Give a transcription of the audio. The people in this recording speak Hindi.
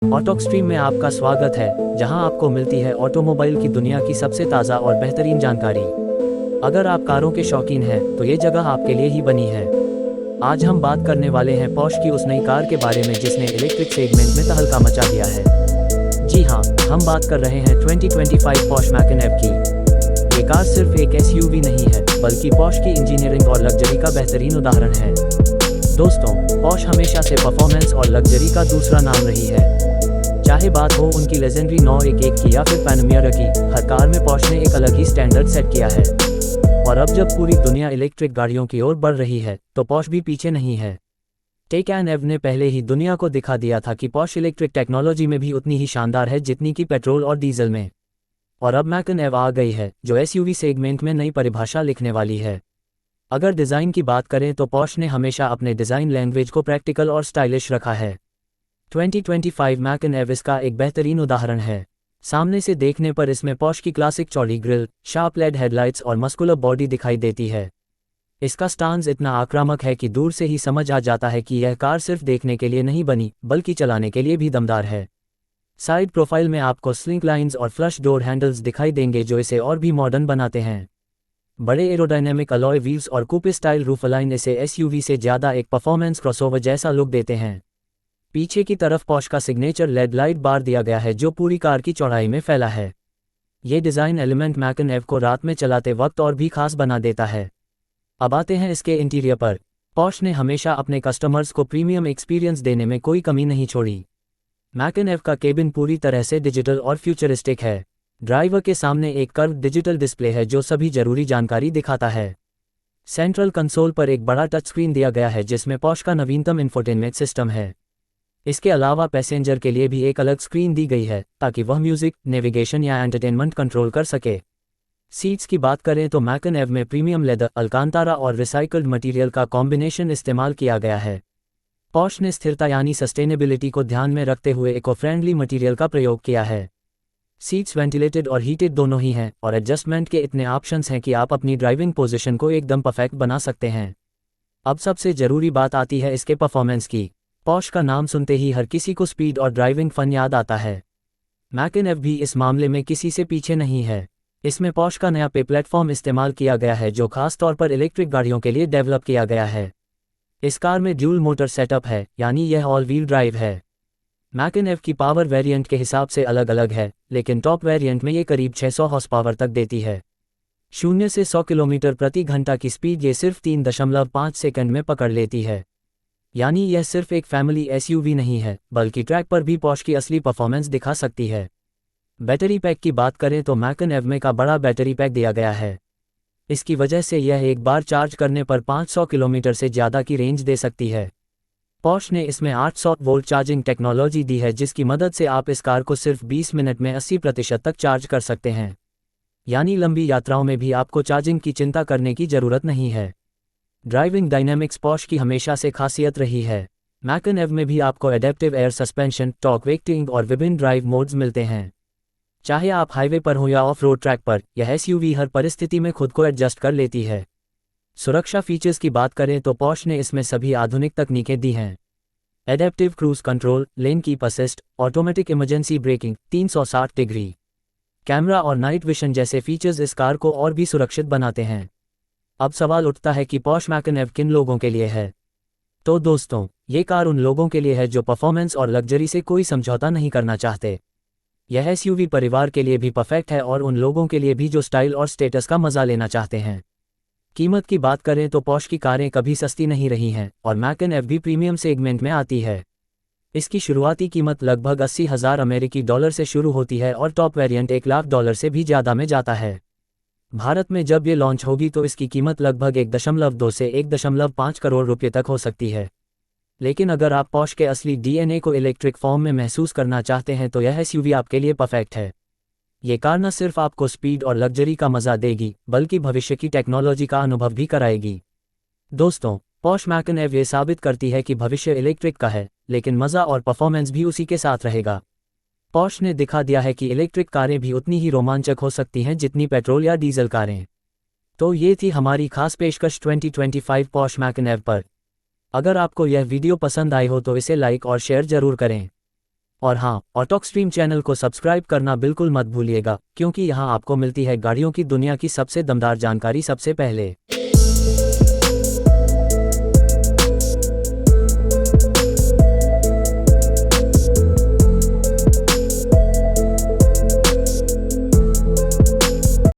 ऑटोक स्ट्रीम में आपका स्वागत है, जहां आपको मिलती है ऑटोमोबाइल की दुनिया की सबसे ताज़ा और बेहतरीन जानकारी। अगर आप कारों के शौकीन हैं, तो ये जगह आपके लिए ही बनी है। आज हम बात करने वाले हैं पॉर्श की उस नई कार के बारे में जिसने इलेक्ट्रिक सेगमेंट में तहलका मचा दिया है। जी हाँ, हम बात कर रहे हैं 2025 पॉर्श मैकन एव की। ये कार सिर्फ एक एसयूवी नहीं है, बल्कि पॉर्श की इंजीनियरिंग और लग्जरी का बेहतरीन उदाहरण है। दोस्तों, पॉर्श हमेशा से परफॉर्मेंस और लग्जरी का दूसरा नाम रही है। चाहे बात हो उनकी लेजेंडरी 911 की या फिर पैनामेरा की, हर कार में पॉर्श ने एक अलग ही स्टैंडर्ड सेट किया है। और अब जब पूरी दुनिया इलेक्ट्रिक गाड़ियों की ओर बढ़ रही है, तो पॉर्श भी पीछे नहीं है। टेकैन एव ने पहले ही दुनिया को दिखा दिया था कि पॉर्श इलेक्ट्रिक टेक्नोलॉजी में भी उतनी ही शानदार है जितनी कि पेट्रोल और डीजल में। और अब मैकन एव आ गई है, जो एसयूवी सेगमेंट में नई परिभाषा लिखने वाली है। अगर डिज़ाइन की बात करें तो पॉर्श ने हमेशा अपने डिज़ाइन लैंग्वेज को प्रैक्टिकल और स्टाइलिश रखा है। 2025 मैकन एव इसका एक बेहतरीन उदाहरण है। सामने से देखने पर इसमें पॉर्श की क्लासिक चौड़ी ग्रिल, शार्प लेड हेडलाइट्स और मस्कुलर बॉडी दिखाई देती है। इसका स्टांस इतना आक्रामक है कि दूर से ही समझ आ जाता है कि यह कार सिर्फ देखने के लिए नहीं बनी, बल्कि चलाने के लिए भी दमदार है। साइड प्रोफाइल में आपको स्लिंक लाइंस और फ्लश डोर हैंडल्स दिखाई देंगे जो इसे और भी मॉडर्न बनाते हैं। बड़े एरोडायनेमिक अलॉय व्हील्स और कूपे स्टाइल रूफ अलाइन इसे एसयूवी से ज़्यादा एक परफॉर्मेंस क्रॉसओवर जैसा लुक देते हैं। पीछे की तरफ पॉर्श का सिग्नेचर लेड लाइट बार दिया गया है जो पूरी कार की चौड़ाई में फैला है। ये डिज़ाइन एलिमेंट मैकन एव को रात में चलाते वक्त और भी खास बना देता है। अब आते हैं इसके इंटीरियर पर। पॉर्श ने हमेशा अपने कस्टमर्स को प्रीमियम एक्सपीरियंस देने में कोई कमी नहीं छोड़ी। मैकन एव का केबिन पूरी तरह से डिजिटल और फ्यूचरिस्टिक है। ड्राइवर के सामने एक कर्व डिजिटल डिस्प्ले है जो सभी जरूरी जानकारी दिखाता है। सेंट्रल कंसोल पर एक बड़ा टच स्क्रीन दिया गया है जिसमें पॉर्श का नवीनतम इंफोटेनमेंट सिस्टम है। इसके अलावा पैसेंजर के लिए भी एक अलग स्क्रीन दी गई है ताकि वह म्यूजिक, नेविगेशन या एंटरटेनमेंट कंट्रोल कर सके। सीट्स की बात करें तो मैकन एव में प्रीमियम लेदर, अलकांतारा और रिसाइकल्ड मटेरियल का कॉम्बिनेशन इस्तेमाल किया गया है। पॉर्श ने स्थिरता यानी सस्टेनेबिलिटी को ध्यान में रखते हुए इको फ्रेंडली मटेरियल का प्रयोग किया है। सीट्स वेंटिलेटेड और हीटेड दोनों ही हैं और एडजस्टमेंट के इतने ऑप्शंस हैं कि आप अपनी ड्राइविंग पोजीशन को एकदम परफेक्ट बना सकते हैं। अब सबसे ज़रूरी बात आती है इसके परफॉर्मेंस की। पॉर्श का नाम सुनते ही हर किसी को स्पीड और ड्राइविंग फन याद आता है। मैकन एव भी इस मामले में किसी से पीछे नहीं है। इसमें पॉर्श का नया पे प्लेटफॉर्म इस्तेमाल किया गया है जो खास तौर पर इलेक्ट्रिक गाड़ियों के लिए डेवलप किया गया है। इस कार में ड्यूल मोटर सेटअप है, यानी यह ऑल व्हील ड्राइव है। मैकन एव की पावर वेरिएंट के हिसाब से अलग अलग है, लेकिन टॉप वेरिएंट में ये करीब 600 हॉर्स पावर तक देती है। 0 से 100 किलोमीटर प्रति घंटा की स्पीड ये सिर्फ 3.5 सेकंड में पकड़ लेती है। यानी यह सिर्फ एक फैमिली एसयूवी नहीं है, बल्कि ट्रैक पर भी पॉर्श की असली परफॉर्मेंस दिखा सकती है। बैटरी पैक की बात करें तो मैकन एव में का बड़ा बैटरी पैक दिया गया है। इसकी वजह से यह एक बार चार्ज करने पर 500 किलोमीटर से ज़्यादा की रेंज दे सकती है। पॉर्श ने इसमें 800 वोल्ट चार्जिंग टेक्नोलॉजी दी है जिसकी मदद से आप इस कार को सिर्फ 20 मिनट में 80% तक चार्ज कर सकते हैं। यानी लंबी यात्राओं में भी आपको चार्जिंग की चिंता करने की ज़रूरत नहीं है। ड्राइविंग डायनेमिक्स पॉर्श की हमेशा से खासियत रही है। मैकन एव में भी आपको adaptive air suspension, torque vectoring और विभिन्न ड्राइव मोड्स मिलते हैं। चाहे आप हाईवे पर हो या ऑफ रोड ट्रैक पर, यह एसयूवी हर परिस्थिति में खुद को एडजस्ट कर लेती है। सुरक्षा फीचर्स की बात करें तो पॉर्श ने इसमें सभी आधुनिक तकनीकें दी हैं। Adaptive cruise control, lane keep assist, automatic emergency breaking, 360 degree camera और नाइट विशन जैसे फीचर्स इस कार को और भी सुरक्षित बनाते हैं। अब सवाल उठता है कि पॉर्श मैकन एव किन लोगों के लिए है। तो दोस्तों, ये कार उन लोगों के लिए है जो परफॉर्मेंस और लग्जरी से कोई समझौता नहीं करना चाहते। यह एसयूवी परिवार के लिए भी परफेक्ट है और उन लोगों के लिए भी जो स्टाइल और स्टेटस का मजा लेना चाहते हैं। कीमत की बात करें तो पॉर्श की कारें कभी सस्ती नहीं रही हैं और मैकन एव भी प्रीमियम सेगमेंट में आती है। इसकी शुरुआती कीमत लगभग 80,000 अमेरिकी डॉलर से शुरू होती है और टॉप वेरिएंट 1 लाख डॉलर से भी ज़्यादा में जाता है। भारत में जब ये लॉन्च होगी तो इसकी कीमत लगभग 1.2 से 1.5 करोड़ रुपये तक हो सकती है। लेकिन अगर आप पॉर्श के असली डीएनए को इलेक्ट्रिक फॉर्म में महसूस करना चाहते हैं तो यह एसयूवी आपके लिए परफेक्ट है। ये कार न सिर्फ आपको स्पीड और लग्जरी का मजा देगी, बल्कि भविष्य की टेक्नोलॉजी का अनुभव भी कराएगी। दोस्तों, पॉर्श मैकन एव ये साबित करती है कि भविष्य इलेक्ट्रिक का है, लेकिन मज़ा और परफॉर्मेंस भी उसी के साथ रहेगा। पॉर्श ने दिखा दिया है कि इलेक्ट्रिक कारें भी उतनी ही रोमांचक हो सकती हैं जितनी पेट्रोल या डीजल कारें। तो ये थी हमारी खास पेशकश 2025 पॉर्श मैकन एव पर। अगर आपको यह वीडियो पसंद आई हो तो इसे लाइक और शेयर जरूर करें। और हाँ, ऑटोक स्ट्रीम चैनल को सब्सक्राइब करना बिल्कुल मत भूलिएगा, क्योंकि यहाँ आपको मिलती है गाड़ियों की दुनिया की सबसे दमदार जानकारी सबसे पहले।